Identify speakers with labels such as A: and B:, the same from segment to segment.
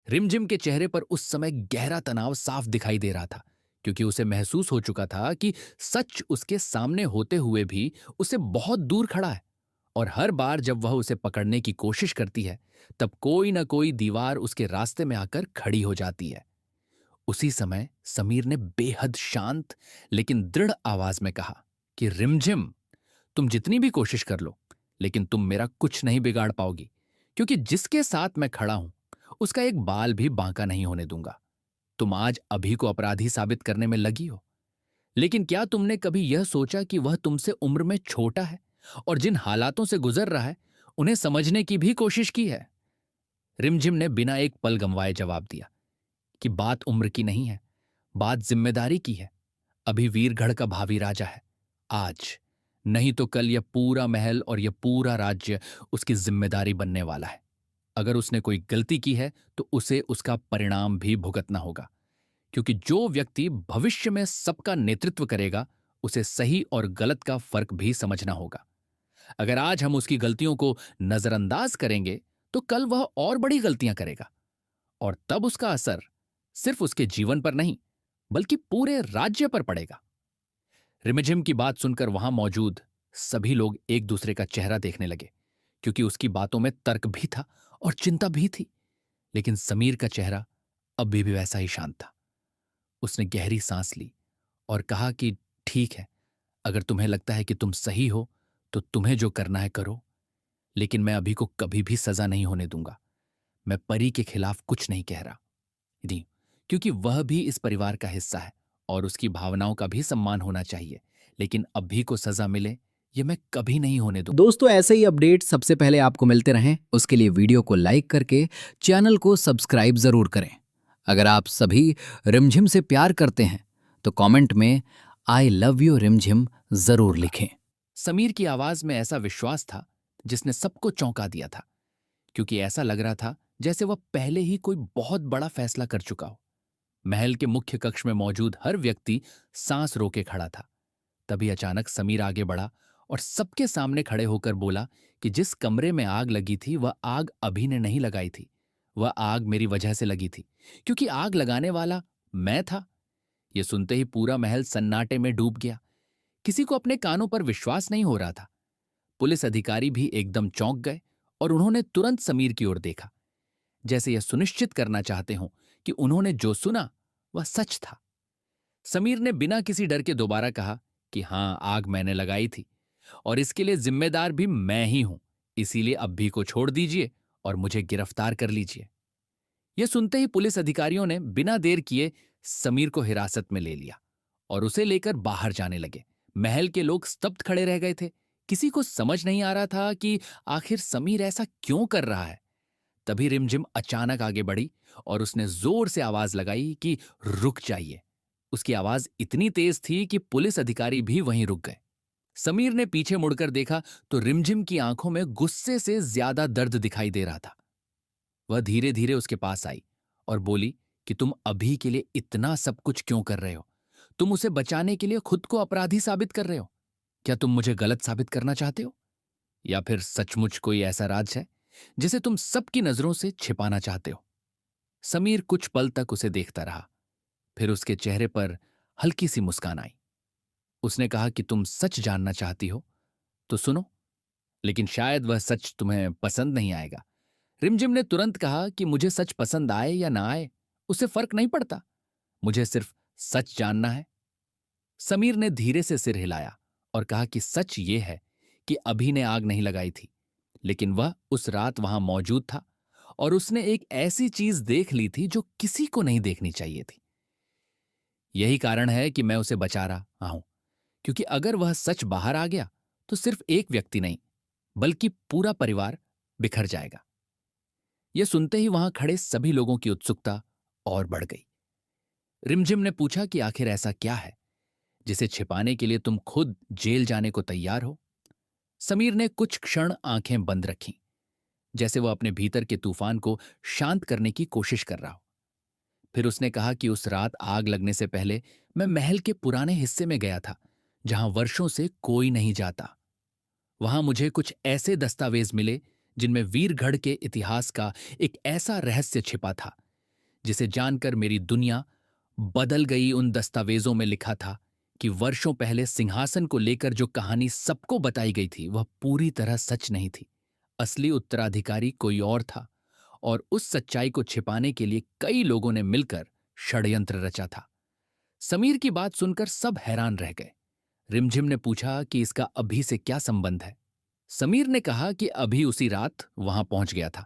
A: रिमझिम के चेहरे पर उस समय गहरा तनाव साफ दिखाई दे रहा था, क्योंकि उसे महसूस हो चुका था कि सच उसके सामने होते हुए भी उसे बहुत दूर खड़ा है। और हर बार जब वह उसे पकड़ने की कोशिश करती है, तब कोई ना कोई दीवार उसके रास्ते में आकर खड़ी हो जाती है। उसी समय समीर ने बेहद शांत लेकिन दृढ़ आवाज में कहा कि रिमझिम, तुम जितनी भी कोशिश कर लो, लेकिन तुम मेरा कुछ नहीं बिगाड़ पाओगी, क्योंकि जिसके साथ मैं खड़ा हूं उसका एक बाल भी बांका नहीं होने दूंगा। तुम आज अभी को अपराधी साबित करने में लगी हो, लेकिन क्या तुमने कभी यह सोचा कि वह तुमसे उम्र में छोटा है और जिन हालातों से गुजर रहा है उन्हें समझने की भी कोशिश की है? रिमझिम ने बिना एक पल गंवाए जवाब दिया कि बात उम्र की नहीं है, बात जिम्मेदारी की है। अभी वीरगढ़ का भावी राजा है। आज नहीं तो कल यह पूरा महल और यह पूरा राज्य उसकी जिम्मेदारी बनने वाला है। अगर उसने कोई गलती की है तो उसे उसका परिणाम भी भुगतना होगा, क्योंकि जो व्यक्ति भविष्य में सबका नेतृत्व करेगा उसे सही और गलत का फर्क भी समझना होगा। अगर आज हम उसकी गलतियों को नजरअंदाज करेंगे तो कल वह और बड़ी गलतियां करेगा, और तब उसका असर सिर्फ उसके जीवन पर नहीं बल्कि पूरे राज्य पर पड़ेगा। रिमझिम की बात सुनकर वहां मौजूद सभी लोग एक दूसरे का चेहरा देखने लगे, क्योंकि उसकी बातों में तर्क भी था और चिंता भी थी। लेकिन समीर का चेहरा अभी भी वैसा ही शांत था। उसने गहरी सांस ली और कहा कि ठीक है, अगर तुम्हें लगता है कि तुम सही हो तो तुम्हें जो करना है करो, लेकिन मैं अभी को कभी भी सजा नहीं होने दूंगा। मैं परी के खिलाफ कुछ नहीं कह रहा। नहीं, क्योंकि वह भी इस परिवार का हिस्सा है और उसकी भावनाओं का भी सम्मान होना चाहिए, लेकिन अभी को सजा मिले ये मैं कभी नहीं होने दूं।
B: दोस्तों, ऐसे ही अपडेट सबसे पहले आपको मिलते रहें उसके लिए वीडियो को लाइक करके चैनल को सब्सक्राइब जरूर करें। अगर आप सभी रिमझिम से प्यार करते हैं तो कमेंट में आई लव यू रिमझिम जरूर लिखें।
A: समीर की आवाज में ऐसा विश्वास था जिसने सबको चौंका दिया था, क्योंकि ऐसा लग रहा था जैसे वह पहले ही कोई बहुत बड़ा फैसला कर चुका हो। महल के मुख्य कक्ष में मौजूद हर व्यक्ति सांस रोके खड़ा था। तभी अचानक समीर आगे बढ़ा और सबके सामने खड़े होकर बोला कि जिस कमरे में आग लगी थी वह आग अभी ने नहीं लगाई थी। वह आग मेरी वजह से लगी थी, क्योंकि आग लगाने वाला मैं था। यह सुनते ही पूरा महल सन्नाटे में डूब गया। किसी को अपने कानों पर विश्वास नहीं हो रहा था। पुलिस अधिकारी भी एकदम चौंक गए और उन्होंने तुरंत समीर की ओर देखा, जैसे यह सुनिश्चित करना चाहते हों कि उन्होंने जो सुना वह सच था। समीर ने बिना किसी डर के दोबारा कहा कि हां, आग मैंने लगाई थी और इसके लिए जिम्मेदार भी मैं ही हूं। इसीलिए अब्भी को छोड़ दीजिए और मुझे गिरफ्तार कर लीजिए। यह सुनते ही पुलिस अधिकारियों ने बिना देर किए समीर को हिरासत में ले लिया और उसे लेकर बाहर जाने लगे। महल के लोग स्तब्ध खड़े रह गए थे। किसी को समझ नहीं आ रहा था कि आखिर समीर ऐसा क्यों कर रहा है। तभी रिमझिम अचानक आगे बढ़ी और उसने जोर से आवाज लगाई कि रुक जाइए। उसकी आवाज इतनी तेज थी कि पुलिस अधिकारी भी वहीं रुक गए। समीर ने पीछे मुड़कर देखा तो रिमझिम की आंखों में गुस्से से ज्यादा दर्द दिखाई दे रहा था। वह धीरे धीरे उसके पास आई और बोली कि तुम अभी के लिए इतना सब कुछ क्यों कर रहे हो? तुम उसे बचाने के लिए खुद को अपराधी साबित कर रहे हो? क्या तुम मुझे गलत साबित करना चाहते हो, या फिर सचमुच कोई ऐसा राज है जिसे तुम सबकी नजरों से छिपाना चाहते हो? समीर कुछ पल तक उसे देखता रहा, फिर उसके चेहरे पर हल्की सी मुस्कान आई। उसने कहा कि तुम सच जानना चाहती हो तो सुनो, लेकिन शायद वह सच तुम्हें पसंद नहीं आएगा। रिमझिम ने तुरंत कहा कि मुझे सच पसंद आए या ना आए उससे फर्क नहीं पड़ता, मुझे सिर्फ सच जानना है। समीर ने धीरे से सिर हिलाया और कहा कि सच ये है कि अभी ने आग नहीं लगाई थी, लेकिन वह उस रात वहां मौजूद था और उसने एक ऐसी चीज देख ली थी जो किसी को नहीं देखनी चाहिए थी। यही कारण है कि मैं उसे बचा रहा हूं, क्योंकि अगर वह सच बाहर आ गया तो सिर्फ एक व्यक्ति नहीं बल्कि पूरा परिवार बिखर जाएगा। यह सुनते ही वहां खड़े सभी लोगों की उत्सुकता और बढ़ गई। रिमझिम ने पूछा कि आखिर ऐसा क्या है जिसे छिपाने के लिए तुम खुद जेल जाने को तैयार हो? समीर ने कुछ क्षण आंखें बंद रखीं, जैसे वह अपने भीतर के तूफान को शांत करने की कोशिश कर रहा हो। फिर उसने कहा कि उस रात आग लगने से पहले मैं महल के पुराने हिस्से में गया था, जहां वर्षों से कोई नहीं जाता। वहां मुझे कुछ ऐसे दस्तावेज मिले जिनमें वीरगढ़ के इतिहास का एक ऐसा रहस्य छिपा था जिसे जानकर मेरी दुनिया बदल गई। उन दस्तावेजों में लिखा था कि वर्षों पहले सिंहासन को लेकर जो कहानी सबको बताई गई थी वह पूरी तरह सच नहीं थी। असली उत्तराधिकारी कोई और था और उस सच्चाई को छिपाने के लिए कई लोगों ने मिलकर षड्यंत्र रचा था। समीर की बात सुनकर सब हैरान रह गए। रिमझिम ने पूछा कि इसका अभी से क्या संबंध है। समीर ने कहा कि अभी उसी रात वहां पहुंच गया था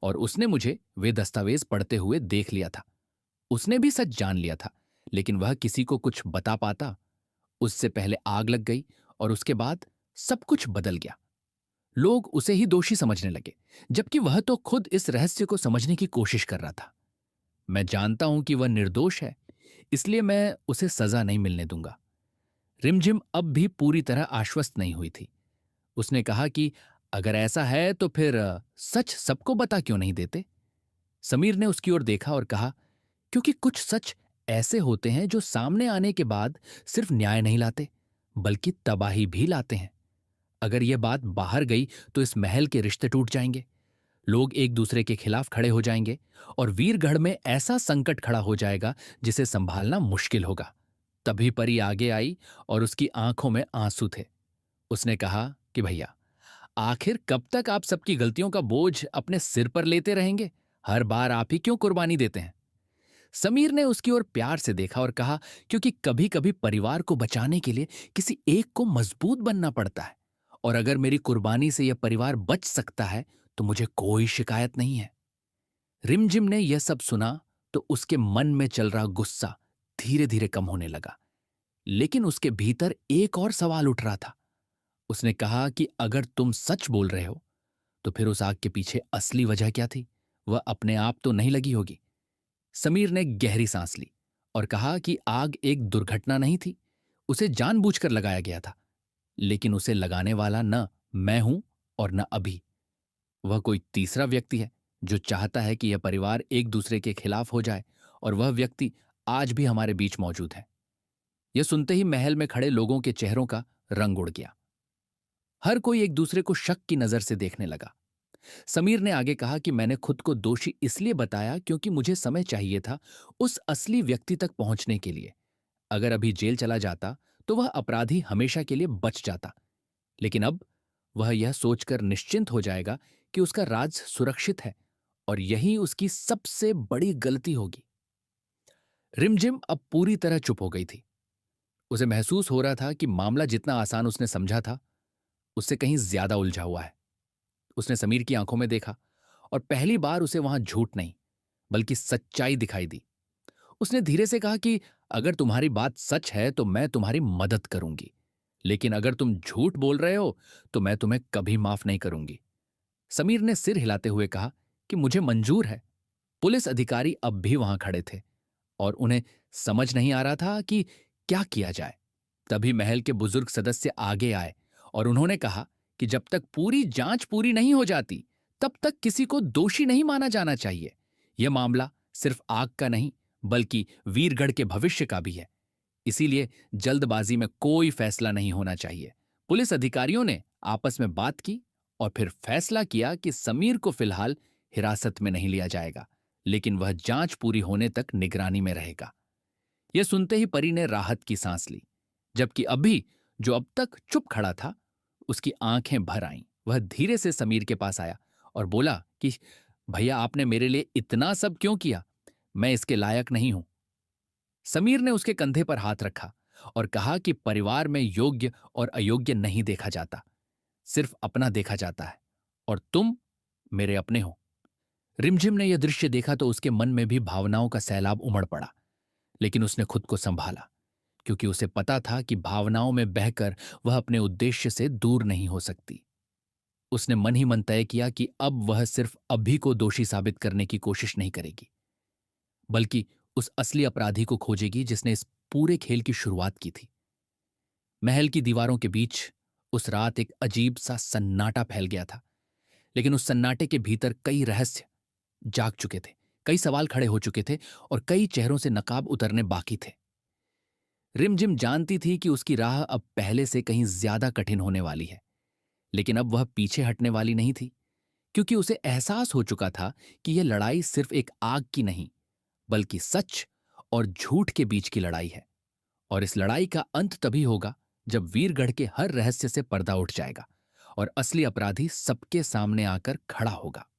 A: और उसने मुझे वे दस्तावेज पढ़ते हुए देख लिया था। उसने भी सच जान लिया था, लेकिन वह किसी को कुछ बता पाता? उससे पहले आग लग गई और उसके बाद सब कुछ बदल गया। लोग उसे ही दोषी समझने लगे, जबकि वह तो खुद इस रहस्य को समझने की कोशिश कर रहा था। मैं जानता हूं कि वह निर्दोष है, इसलिए मैं उसे सजा नहीं मिलने दूंगा। रिमझिम अब भी पूरी तरह आश्वस्त नहीं हुई थी। उसने कहा कि अगर ऐसा है तो फिर सच सबको बता क्यों नहीं देते? समीर ने उसकी ओर देखा और कहा, क्योंकि कुछ सच ऐसे होते हैं जो सामने आने के बाद सिर्फ न्याय नहीं लाते, बल्कि तबाही भी लाते हैं। अगर यह बात बाहर गई तो इस महल के रिश्ते टूट जाएंगे, लोग एक दूसरे के खिलाफ खड़े हो जाएंगे और वीरगढ़ में ऐसा संकट खड़ा हो जाएगा जिसे संभालना मुश्किल होगा। तभी परी आगे आई और उसकी आंखों में आंसू थे। उसने कहा कि भैया, आखिर कब तक आप सबकी गलतियों का बोझ अपने सिर पर लेते रहेंगे? हर बार आप ही क्यों कुर्बानी देते हैं? समीर ने उसकी ओर प्यार से देखा और कहा, क्योंकि कभी कभी परिवार को बचाने के लिए किसी एक को मजबूत बनना पड़ता है, और अगर मेरी कुर्बानी से यह परिवार बच सकता है तो मुझे कोई शिकायत नहीं है। रिमझिम ने यह सब सुना तो उसके मन में चल रहा गुस्सा धीरे धीरे कम होने लगा, लेकिन उसके भीतर एक और सवाल उठ रहा था। उसने कहा कि अगर तुम सच बोल रहे हो तो फिर उस आग के पीछे असली वजह क्या थी? वह अपने आप तो नहीं लगी होगी। समीर ने गहरी सांस ली और कहा कि आग एक दुर्घटना नहीं थी, उसे जानबूझकर लगाया गया था। लेकिन उसे लगाने वाला न मैं हूं और न अभी। वह कोई तीसरा व्यक्ति है जो चाहता है कि यह परिवार एक दूसरे के खिलाफ हो जाए, और वह व्यक्ति आज भी हमारे बीच मौजूद है। यह सुनते ही महल में खड़े लोगों के चेहरों का रंग उड़ गया। हर कोई एक दूसरे को शक की नजर से देखने लगा। समीर ने आगे कहा कि मैंने खुद को दोषी इसलिए बताया क्योंकि मुझे समय चाहिए था उस असली व्यक्ति तक पहुंचने के लिए। अगर अभी जेल चला जाता तो वह अपराधी हमेशा के लिए बच जाता, लेकिन अब वह यह सोचकर निश्चिंत हो जाएगा कि उसका राज सुरक्षित है, और यही उसकी सबसे बड़ी गलती होगी। रिमझिम अब पूरी तरह चुप हो गई थी। उसे महसूस हो रहा था कि मामला जितना आसान उसने समझा था उससे कहीं ज्यादा उलझा हुआ है। उसने समीर की आंखों में देखा और पहली बार उसे वहां झूठ नहीं बल्कि सच्चाई दिखाई दी। उसने धीरे से कहा कि अगर तुम्हारी बात सच है तो मैं तुम्हारी मदद करूंगी, लेकिन अगर तुम झूठ बोल रहे हो तो मैं तुम्हें कभी माफ नहीं करूंगी। समीर ने सिर हिलाते हुए कहा कि मुझे मंजूर है। पुलिस अधिकारी अब भी वहां खड़े थे और उन्हें समझ नहीं आ रहा था कि क्या किया जाए। तभी महल के बुजुर्ग सदस्य आगे आए और उन्होंने कहा कि जब तक पूरी जांच पूरी नहीं हो जाती तब तक किसी को दोषी नहीं माना जाना चाहिए। यह मामला सिर्फ आग का नहीं बल्कि वीरगढ़ के भविष्य का भी है, इसीलिए जल्दबाजी में कोई फैसला नहीं होना चाहिए। पुलिस अधिकारियों ने आपस में बात की और फिर फैसला किया कि समीर को फिलहाल हिरासत में नहीं लिया जाएगा, लेकिन वह जांच पूरी होने तक निगरानी में रहेगा। यह सुनते ही परी ने राहत की सांस ली, जबकि अभी जो अब तक चुप खड़ा था उसकी आंखें भर आईं। वह धीरे से समीर के पास आया और बोला कि भैया, आपने मेरे लिए इतना सब क्यों किया? मैं इसके लायक नहीं हूं। समीर ने उसके कंधे पर हाथ रखा और कहा कि परिवार में योग्य और अयोग्य नहीं देखा जाता, सिर्फ अपना देखा जाता है, और तुम मेरे अपने हो। रिमझिम ने यह दृश्य देखा तो उसके मन में भी भावनाओं का सैलाब उमड़ पड़ा, लेकिन उसने खुद को संभाला, क्योंकि उसे पता था कि भावनाओं में बहकर वह अपने उद्देश्य से दूर नहीं हो सकती। उसने मन ही मन तय किया कि अब वह सिर्फ अभी को दोषी साबित करने की कोशिश नहीं करेगी, बल्कि उस असली अपराधी को खोजेगी जिसने इस पूरे खेल की शुरुआत की थी। महल की दीवारों के बीच उस रात एक अजीब सा सन्नाटा फैल गया था, लेकिन उस सन्नाटे के भीतर कई रहस्य जाग चुके थे, कई सवाल खड़े हो चुके थे और कई चेहरों से नकाब उतरने बाकी थे। रिमझिम जानती थी कि उसकी राह अब पहले से कहीं ज्यादा कठिन होने वाली है, लेकिन अब वह पीछे हटने वाली नहीं थी, क्योंकि उसे एहसास हो चुका था कि यह लड़ाई सिर्फ एक आग की नहीं बल्कि सच और झूठ के बीच की लड़ाई है। और इस लड़ाई का अंत तभी होगा जब वीरगढ़ के हर रहस्य से पर्दा उठ जाएगा और असली अपराधी सबके सामने आकर खड़ा होगा।